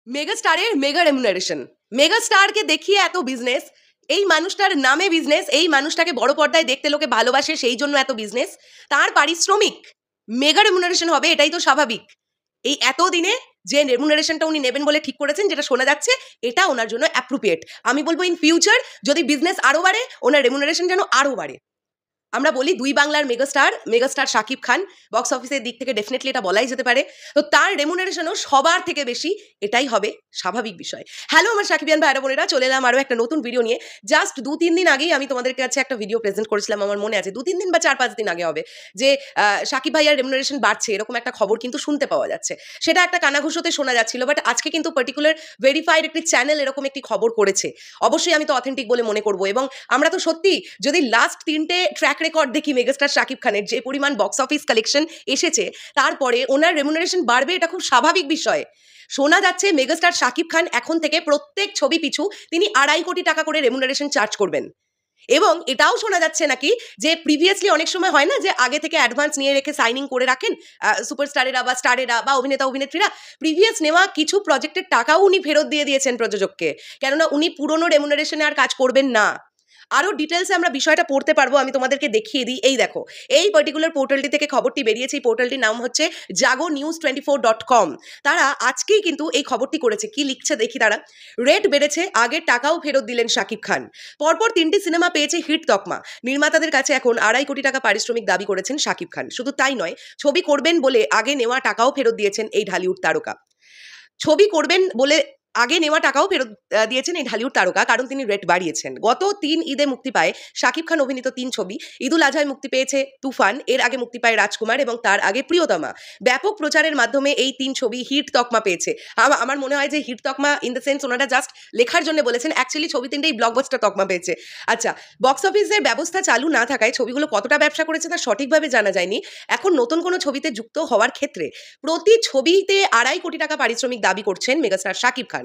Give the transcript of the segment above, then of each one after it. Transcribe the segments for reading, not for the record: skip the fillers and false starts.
Mega স্টারের mega remuneration, mega স্টারকে দেখিয়ে এত বিজনেস, এই মানুষটার নামে বিজনেস, এই মানুষটাকে বড় পর্দায় দেখতে লোকে ভালোবাসে সেই জন্য এত বিজনেস, তার পারিশ্রমিক মেগা রেমুনারেশন হবে, এটাই তো স্বাভাবিক। এই এতদিনে যে রেমুনারেশনটা উনি নেবেন বলে ঠিক করেছেন, যেটা শোনা যাচ্ছে, এটা ওনার জন্য অ্যাপ্রোপ্রিয়েট। আমি বলবো ইন ফিউচার যদি বিজনেস আরো বাড়ে, ওনার রেমুনারেশন যেন আরো বাড়ে। আমরা বলি দুই বাংলার মেগাস্টার শাকিব খান, বক্স অফিসের দিক থেকে ডেফিনেটলি এটা বলাই যেতে পারে। তো তার রেমুনারেশনও সবার থেকে বেশি, এটাই হবে স্বাভাবিক বিষয়। হ্যালো আমার সাকিবিয়ান ভাইরা বোনেরা, চলে এলাম আরও একটা নতুন ভিডিও নিয়ে। জাস্ট 2-3 দিন আগেই আমি তোমাদের কাছে একটা ভিডিও প্রেজেন্ট করেছিলাম, আমার মনে আছে 2-3 দিন বা 4-5 দিন আগে হবে, যে সাকিব ভাইয়ার রেমুনারেশন বাড়ছে এরকম একটা খবর কিন্তু শুনতে পাওয়া যাচ্ছে। সেটা একটা কানাঘুষোতে শোনা যাচ্ছিল, বাট আজকে কিন্তু পার্টিকুলার ভেরিফাইড একটি চ্যানেল এরকম একটি খবর করেছে। অবশ্যই আমি তো অথেন্টিক বলে মনে করবো, এবং আমরা তো সত্যি যদি লাস্ট 3টে ট্র্যাক রেকর্ড দেখি মেগাস্টার শাকিব খানের, যে পরিমাণ বক্স অফিস কালেকশন এসেছে, তারপরে ওনার রেমুনারেশন বাড়বে, এটা খুব স্বাভাবিক বিষয়। শোনা যাচ্ছে মেগাস্টার শাকিব খান এখন থেকে প্রত্যেক ছবি পিছু তিনি 2.5 কোটি টাকা করে রেমুনারেশন চার্জ করবেন। এবং এটাও শোনা যাচ্ছে নাকি যে প্রিভিয়াসলি অনেক সময় হয় না যে আগে থেকে অ্যাডভান্স নিয়ে রেখে সাইনিং করে রাখেন সুপারস্টারেরা বা স্টারেরা বা অভিনেতা অভিনেত্রীরা, প্রিভিয়াস নেওয়া কিছু প্রজেক্টের টাকাও উনি ফেরত দিয়ে দিয়েছেন প্রযোজককে, কেননা উনি পুরনো রেমুনারেশনে আর কাজ করবেন না। আরও ডিটেলসে আমরা বিষয়টা পড়তে পারবো, আমি তোমাদেরকে দেখিয়ে দিই। এই দেখো, এই পার্টিকুলার পোর্টালটি থেকে খবরটি বেরিয়েছে। এই পোর্টালটির নাম হচ্ছে jagonews24.com। তারা আজকেই কিন্তু এই খবরটি করেছে। কি লিখছে দেখি তারা। রেট বেড়েছে, আগের টাকাও ফেরত দিলেন শাকিব খান। পরপর 3টি সিনেমা পেয়েছে হিট তকমা। নির্মাতাদের কাছে এখন 2.5 কোটি টাকা পারিশ্রমিক দাবি করেছেন শাকিব খান। শুধু তাই নয়, ছবি করবেন বলে আগে নেওয়া টাকাও ফেরত দিয়েছেন এই ঢালিউড তারকা। ছবি করবেন বলে আগে নেওয়া টাকাও ফেরত দিয়েছেন এই ঢালিউড তারকা, কারণ তিনি রেট বাড়িয়েছেন। গত 3 ঈদে মুক্তি পায় শাকিব খান অভিনীত 3 ছবি। ঈদুল আজহায় মুক্তি পেয়েছে তুফান, এর আগে মুক্তি পায় রাজকুমার এবং তার আগে প্রিয়তমা। ব্যাপক প্রচারের মাধ্যমে এই 3 ছবি হিট তকমা পেয়েছে। আমার মনে হয় যে হিট তকমা ইন দ্য সেন্স ওনারা জাস্ট লেখার জন্য বলেছেন, অ্যাকচুয়ালি ছবি 3টেই ব্লকবাস্টার তকমা পেয়েছে। আচ্ছা, বক্স অফিসের ব্যবস্থা চালু না থাকায় ছবিগুলো কতটা ব্যবসা করেছে তা সঠিকভাবে জানা যায়নি। এখন নতুন কোনো ছবিতে যুক্ত হওয়ার ক্ষেত্রে প্রতি ছবিতে 2.5 কোটি টাকা পারিশ্রমিক দাবি করছেন মেগাস্টার শাকিব খান।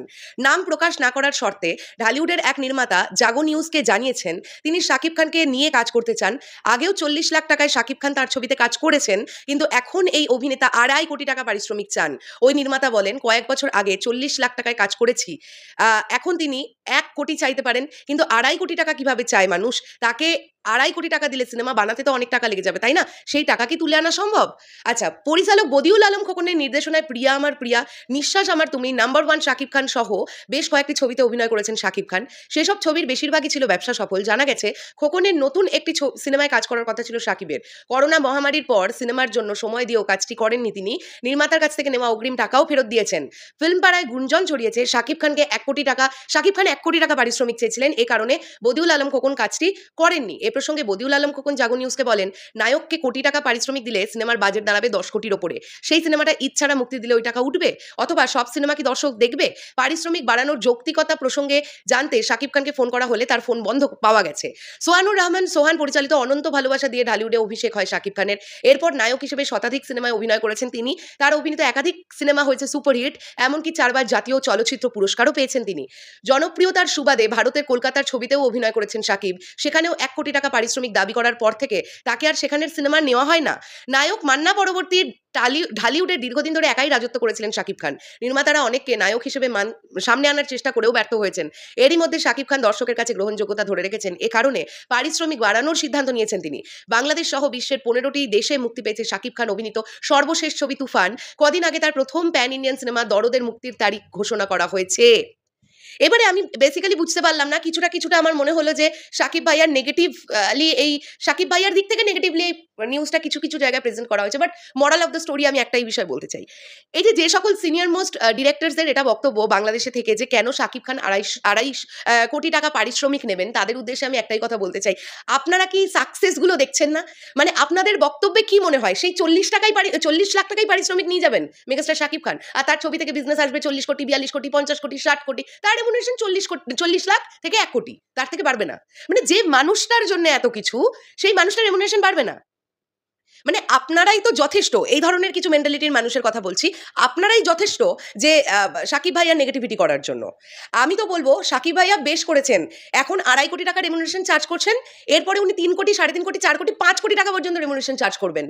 নাম প্রকাশ না করার শর্তে ঢালিউডের এক নির্মাতা জাগো নিউজকে জানিয়েছেন তিনি শাকিব খানকে নিয়ে কাজ করতে চান। আগেও 40 লাখ টাকায় শাকিব খান তার ছবিতে কাজ করেছেন, কিন্তু এখন এই অভিনেতা 2.5 কোটি টাকা পারিশ্রমিক চান। ওই নির্মাতা বলেন, কয়েক বছর আগে 40 লাখ টাকায় কাজ করেছি, এখন তিনি 1 কোটি চাইতে পারেন, কিন্তু 2.5 কোটি টাকা কিভাবে চায় মানুষ? তাকে 2.5 কোটি টাকা দিলে সিনেমা বানাতে তো অনেক টাকা লেগে যাবে, তাই না? সেই টাকা কি তুলে আনা সম্ভব? আচ্ছা, পরিচালক বদিউল আলম খোকনের নির্দেশনায় প্রিয়া আমার প্রিয়া, নিঃশ্বাস আমার তুমি, নাম্বার 1 শাকিব খান সহ বেশ কয়েকটি ছবিতে অভিনয় করেছেন শাকিব খান। সেসব ছবির বেশিরভাগই ছিল ব্যবসা সফল। জানা গেছে খোকনের নতুন একটি সিনেমায় কাজ করার কথা ছিল শাকিবের। করোনা মহামারীর পর সিনেমার জন্য সময় দিয়েও কাজটি করেননি তিনি। নির্মাতার কাছ থেকে নেওয়া অগ্রিম টাকাও ফেরত দিয়েছেন। ফিল্ম পাড়ায় গুঞ্জন ছড়িয়েছে শাকিব খান 1 কোটি টাকা পারিশ্রমিক চেয়েছিলেন, এ কারণে বদিউল আলম খোকন কাজটি করেননি। এ প্রসঙ্গে বদিউল আলম খোকন জাগো নিউজকে বলেন, নায়ককে কোটি টাকা পারিশ্রমিক দিলে সিনেমার বাজেট দাঁড়াবে 10 কোটির ওপরে। সেই সিনেমাটা ঈদ ছাড়া মুক্তি দিলে ওই টাকা উঠবে, অথবা সব সিনেমা কি দর্শক দেখবে? পারিশ্রমিক বাড়ানোর যৌক্তিকতা প্রসঙ্গে জানতে শাকিব খানকে ফোন করা হলে তার ফোন বন্ধ পাওয়া গেছে। সোহানুর রহমান সোহান পরিচালিত অনন্ত ভালোবাসা দিয়ে ঢালিউডে অভিষেক হয় শাকিব খানের। এরপর নায়ক হিসেবে শতাধিক সিনেমায় অভিনয় করেছেন তিনি। তার অভিনীত একাধিক সিনেমা হয়েছে সুপারহিট, এমনকি 4 বার জাতীয় চলচ্চিত্র পুরস্কারও পেয়েছেন তিনি। জনপ্রিয়তার সুবাদে ভারতের কলকাতার ছবিতেও অভিনয় করেছেন শাকিব। সেখানেও 1 কোটি টাকা পারিশ্রমিক দাবি করার পর থেকে তাকে আর সেখানের সিনেমা নেওয়া হয় না। নায়ক মান্না পরবর্তী ঢালিউডের দীর্ঘদিন ধরে একাই রাজত্ব করেছিলেন শাকিব খান। নির্মাতারা অনেককে নায়ক হিসেবে সামনে আনার চেষ্টা করেও ব্যর্থ হয়েছেন। এরই মধ্যে শাকিব খান দর্শকের কাছে গ্রহণযোগ্যতা ধরে রেখেছেন, এ কারণে পারিশ্রমিক বাড়ানোর সিদ্ধান্ত নিয়েছেন তিনি। বাংলাদেশ সহ বিশ্বের 15টি দেশে মুক্তি পেয়েছে শাকিব খান অভিনীত সর্বশেষ ছবি তুফান। কদিন আগে তার প্রথম প্যান ইন্ডিয়ান সিনেমা দরদের মুক্তির তারিখ ঘোষণা করা হয়েছে। এবারে আমি বেসিক্যালি বুঝতে পারলাম না, কিছুটা আমার মনে হলো যে সাকিব ভাইয়ার সাকিব ভাইয়ার দিক থেকে নেগেটিভলি নিউজটা কিছু জায়গায় প্রেজেন্ট করা হয়েছে। But moral of the story আমি একটাই বিষয় বলতে চাই, এই যে সকল সিনিয়র মোস্ট ডিরেক্টরসদের এটা বক্তব্য বাংলাদেশে থেকে যে কেন সাকিব খান 2.5 কোটি টাকা পারিশ্রমিক নেবেন, তাদের উদ্দেশ্যে আমি একটাই কথা বলতে চাই, আপনারা কি সাকসেসগুলো দেখছেন না? মানে আপনাদের বক্তব্যে কি মনে হয় সেই 40 লাখ টাকাই পারিশ্রমিক নিয়ে যাবেন মেগাস্টার সাকিব খান, আর তার ছবি থেকে বিজনেস আসবে 40 কোটি, 42 কোটি, 50 কোটি, 60 কোটি, তার রেমুনারেশন 40 লাখ থেকে 1 কোটি, তার থেকে বাড়বে না। মানে যে মানুষটার জন্য এত কিছু, সেই মানুষটার রেমুনারেশন বাড়বে না। মানে আপনারাই তো যথেষ্ট, এই ধরনের কিছু মেন্টালিটির মানুষের কথা বলছি, আপনারাই যথেষ্ট যে সাকিব ভাইয়ার নেগেটিভিটি করার জন্য। আমি তো বলবো সাকিব ভাইয়া বেশ করেছেন, এখন 2.5 কোটি টাকা রেমুনারেশন চার্জ করছেন, এরপরে উনি 3 কোটি, 3.5 কোটি, 4 কোটি, 5 কোটি টাকা পর্যন্ত রেমুনারেশন চার্জ করবেন।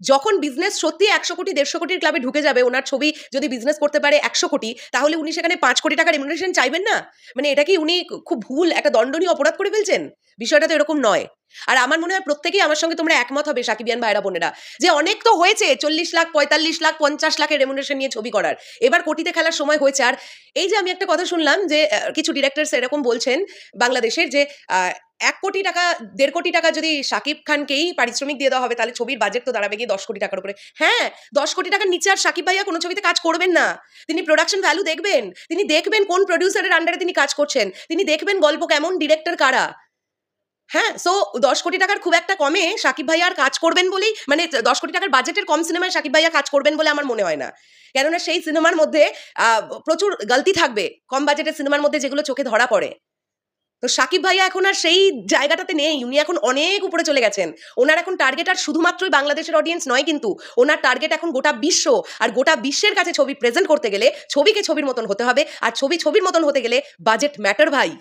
যখন বিজনেস সত্যি 100 কোটি 150 কোটির ক্লাবে ঢুকে যাবে, ওনার ছবি যদি বিজনেস করতে পারে 100 কোটি, তাহলে উনি সেখানে 5 কোটি টাকা রেমুনারেশন চাইবেন না? মানে এটা কি উনি খুব ভুল একটা দণ্ডনীয় অপরাধ করে ফেলছেন? বিষয়টা তো এরকম নয়। আর আমার মনে হয় প্রত্যেকেই আমার সঙ্গে তোমরা একমত হবে সাকিবিয়ান ভাইরা বোনেরা, যে অনেক তো হয়েছে 40 লাখ, 45 লাখ, 50 লাখের রেমুনারেশন নিয়ে ছবি করার, এবার কোটিতে খেলার সময় হয়েছে। আর এই যে আমি একটা কথা শুনলাম যে কিছু ডিরেক্টরস এরকম বলছেন বাংলাদেশের যে 1 কোটি টাকা 1.5 কোটি টাকা যদি শাকিব খানকেই পারিশ্রমিক দিয়ে দেওয়া হবে, তাহলে ছবির বাজেট তো দাঁড়াবে গিয়ে 10 কোটি টাকার উপরে। হ্যাঁ, 10 কোটি টাকার নিচে আর সাকিব ভাইয়া কোনো ছবিতে কাজ করবেন না। তিনি প্রোডাকশন ভ্যালু দেখবেন, তিনি দেখবেন কোন প্রডিউসারের আন্ডারে তিনি কাজ করছেন, তিনি দেখবেন গল্প কেমন, ডিরেক্টর কারা। হ্যাঁ, সো 10 কোটি টাকার খুব একটা কমে সাকিব ভাইয়া আর কাজ করবেন বলেই, মানে 10 কোটি টাকার বাজেটের কম সিনেমায় সাকিব ভাইয়া কাজ করবেন বলে আমার মনে হয় না। কেননা সেই সিনেমার মধ্যে প্রচুর গলতি থাকবে, কম বাজেটের সিনেমার মধ্যে যেগুলো চোখে ধরা পড়ে। তো সাকিব ভাইয়া এখন আর সেই জায়গাটাতে নেই, উনি এখন অনেক উপরে চলে গেছেন। ওনার এখন টার্গেট আর শুধুমাত্রই বাংলাদেশের অডিয়েন্স নয়, কিন্তু ওনার টার্গেট এখন গোটা বিশ্ব। আর গোটা বিশ্বের কাছে ছবি প্রেজেন্ট করতে গেলে ছবিকে ছবির মতন হতে হবে, আর ছবি ছবির মতন হতে গেলে বাজেট ম্যাটার ভাই।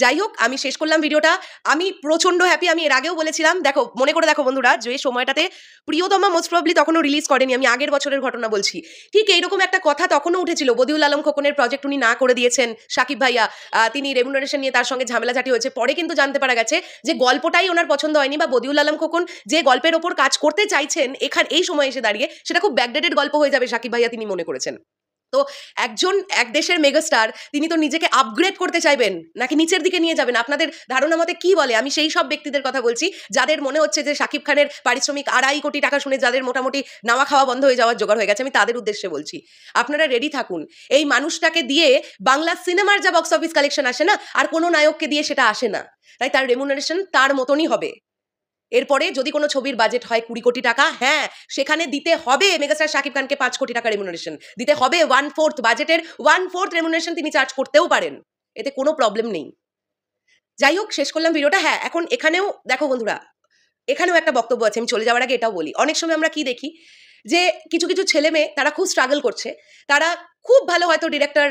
যাই হোক, আমি শেষ করলাম ভিডিওটা। আমি প্রচন্ড হ্যাপি, আমি এর আগেও বলেছিলাম, দেখো মনে করে দেখো বন্ধুরা, যে সময়টাতে প্রিয়তমা মোস্ট প্রবাবলি তখনও রিলিজ করেনি, আমি আগের বছরের ঘটনা বলছি, ঠিক এইরকম একটা কথা তখনও উঠেছিল, বদিউল আলম খোকনের প্রজেক্ট উনি না করে দিয়েছেন সাকিব ভাইয়া, তিনি রেমুনারেশন নিয়ে তার সঙ্গে ঝামেলাঝাটি হয়েছে। পরে কিন্তু জানতে পারা গেছে যে গল্পটাই ওনার পছন্দ হয়নি, বা বদিউল আলম খোকন যে গল্পের ওপর কাজ করতে চাইছেন এই সময় এসে দাঁড়িয়ে, সেটা খুব ব্যাকডেটেড গল্প হয়ে যাবে সাকিব ভাইয়া তিনি মনে করেছেন। তো একজন এক দেশের মেগাস্টার, তিনি তো নিজেকে আপগ্রেড করতে চাইবেন নাকি নিচের দিকে নিয়ে যাবেন? আপনাদের ধারণা মতে কি বলে? আমি সেই সব ব্যক্তিদের কথা বলছি যাদের মনে হচ্ছে যে শাকিব খানের পারিশ্রমিক 2.5 কোটি টাকা শুনে যাদের মোটামুটি নাওয়া খাওয়া বন্ধ হয়ে যাওয়ার জোগাড় হয়ে গেছে, আমি তাদের উদ্দেশ্যে বলছি, আপনারা রেডি থাকুন। এই মানুষটাকে দিয়ে বাংলা সিনেমার যা বক্স অফিস কালেকশন আসে না, আর কোনো নায়ককে দিয়ে সেটা আসে না, তাই তার রেমুনারেশন তার মতনই হবে। এরপরে যদি কোনো ছবির বাজেট হয় 20 কোটি টাকা, হ্যাঁ, সেখানে দিতে হবে মেগাস্টার শাকিব খানকে 5 কোটি টাকা রেমুনারেশন দিতে হবে। 1/4 বাজেটের 1/4 রেমুনারেশন তিনি চার্জ করতেও পারেন, এতে কোনো প্রবলেম নেই। যাই হোক, শেষ করলাম ভিডিওটা। হ্যাঁ, এখন এখানেও দেখো বন্ধুরা, এখানেও একটা বক্তব্য আছে, আমি চলে যাওয়ার আগে এটাও বলি। অনেক সময় আমরা কি দেখি যে কিছু কিছু ছেলে মেয়ে তারা খুব স্ট্রাগল করছে, তারা খুব ভালো হয়তো ডিরেক্টর,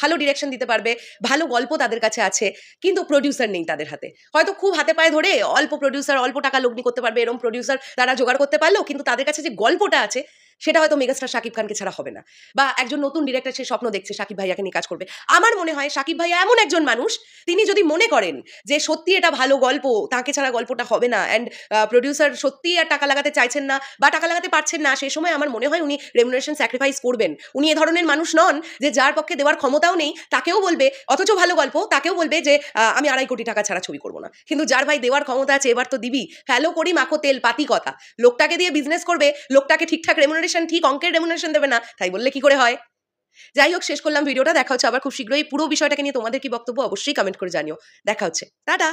ভালো ডিরেকশন দিতে পারবে, ভালো গল্প তাদের কাছে আছে, কিন্তু প্রডিউসার নেই তাদের হাতে। হয়তো খুব হাতে পায়ে ধরে অল্প প্রডিউসার, অল্প টাকা লগ্নি করতে পারবে এরকম প্রডিউসার তারা জোগাড় করতে পারলো, কিন্তু তাদের কাছে যে গল্পটা আছে সেটা হয়তো মেগাস্টার শাকিব খানকে ছাড়া হবে না। বা একজন নতুন ডিরেক্টর সে স্বপ্ন দেখছে শাকিব ভাইয়াকে নিয়ে কাজ করবে। আমার মনে হয় শাকিব ভাইয়া এমন একজন মানুষ, তিনি যদি মনে করেন যে সত্যি এটা ভালো গল্প, তাকে ছাড়া গল্পটা হবে না, অ্যান্ড প্রডিউসার সত্যি আর টাকা লাগাতে চাইছেন না বা টাকা লাগাতে পারছেন না, সেই সময় আমার মনে হয় উনি রেমুনারেশন স্যাক্রিফাইস করবেন। উনি এ ধরনের মানুষ নন যে যার পক্ষে দেওয়ার ক্ষমতাও নেই তাকেও বলবে, অথচ ভালো গল্প, তাকেও বলবে যে আমি 2.5 কোটি টাকা ছাড়া ছবি করবো না। কিন্তু যার ভাই দেওয়ার ক্ষমতা আছে, এবার তো দিবি, ফেলো করি মাখো তেল পাতি কথা। লোকটাকে দিয়ে বিজনেস করবে, লোকটাকে ঠিকঠাক রেমুনারেশন, ঠিক অঙ্কের রেমুনারেশন দেবে না, তাই বললে কি করে হয়? যাই হোক, শেষ করলাম ভিডিওটা। দেখা হচ্ছে আবার খুব শীঘ্রই। পুরো বিষয়টাকে নিয়ে তোমাদের কি বক্তব্য অবশ্যই কমেন্ট করে জানিও। দেখা হচ্ছে, টাটা।